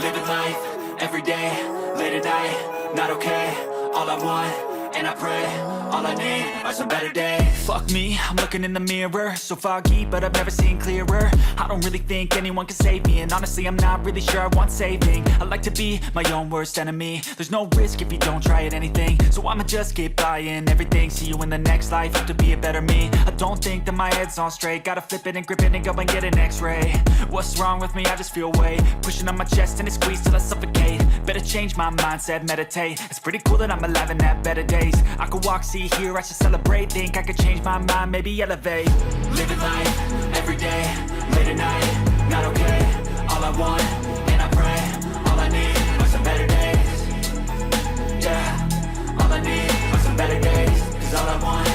Living life, everyday, late at night, not okay. All I want, and I pray, all I need are some better days. Fuck me, I'm looking in the mirror, so foggy, but I've never seen clearer. I don't really think anyone can save me, and honestly I'm not really sure I want saving. I like to be my own worst enemy. There's no risk if you don't try at anything, so I'ma just keep buying everything. See you in the next life, have to be a better me. I don't think that my head's on straight, gotta flip it and grip it and go and get an x-ray. What's wrong with me? I just feel weight pushing on my chest and it squeezes till I suffocate. Better change my mindset, meditate. It's pretty cool that I'm alive and have better days. I could walk, see, hear, I should celebrate. Think I could change my mind, maybe elevate. Living life, everyday, late at night, not okay. All I want, and I pray, all I need are some better days. Yeah, all I need are some better days. Cause all I want,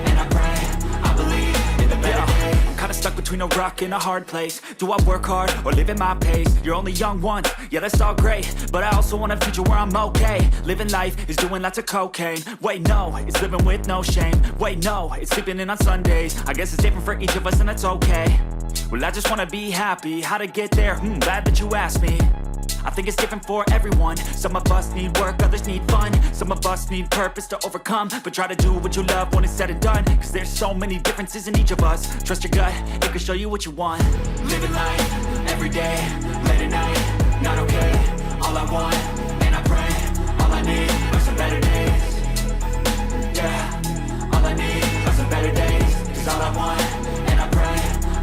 and I pray, I believe in the better days. I'm kinda stuck between a rock and a hard place. Do I work hard or live at my pace? You're only young once, yeah that's all great, but I also want a future where I'm okay. Living life is doing lots of cocaine. Wait no, it's living with no shame. Wait no, it's sleeping in on Sundays. I guess it's different for each of us and that's okay. Well I just wanna be happy, how to get there? Glad that you asked me. I think it's different for everyone. Some of us need work, others need fun. Some of us need purpose to overcome. But try to do what you love when it's said and done. Cause there's so many differences in each of us. Trust your gut, it can show you what you want. Living life, everyday, late at night, not okay. All I want, and I pray, all I need are some better days. Yeah, all I need are some better days. Cause all I want, and I pray,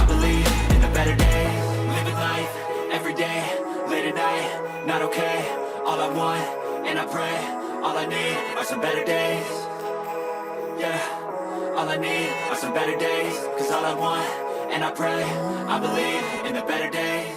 I believe in the better days. Living life, everyday, late at night, not okay. All I want, and I pray, all I need are some better days. Yeah, all I need are some better days. Cause all I want, and I pray, I believe in the better days.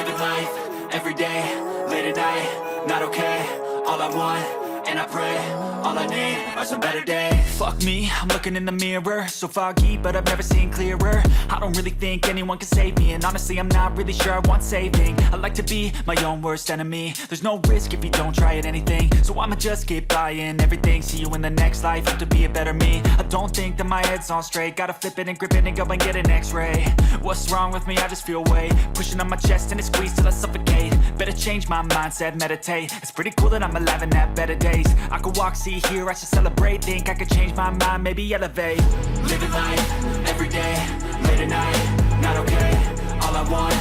Living life, everyday, late at night, not okay. All I want, and I pray, all I need are some better days. Fuck me, I'm looking in the mirror, so foggy, but I've never seen clearer. I don't really think anyone can save me, and honestly I'm not really sure I want saving. I like to be my own worst enemy. There's no risk if you don't try at anything, so I'ma just keep buying everything. See you in the next life, have to be a better me. I don't think that my head's on straight, gotta flip it and grip it and go and get an x-ray. What's wrong with me? I just feel weight pushing on my chest and it squeezes till I suffocate. Better change my mindset, meditate. It's pretty cool that I'm alive and have better days. I could walk, see, hear, I should celebrate. Think I could change my mind, maybe elevate. Living life, everyday, late at night, not okay. All I want,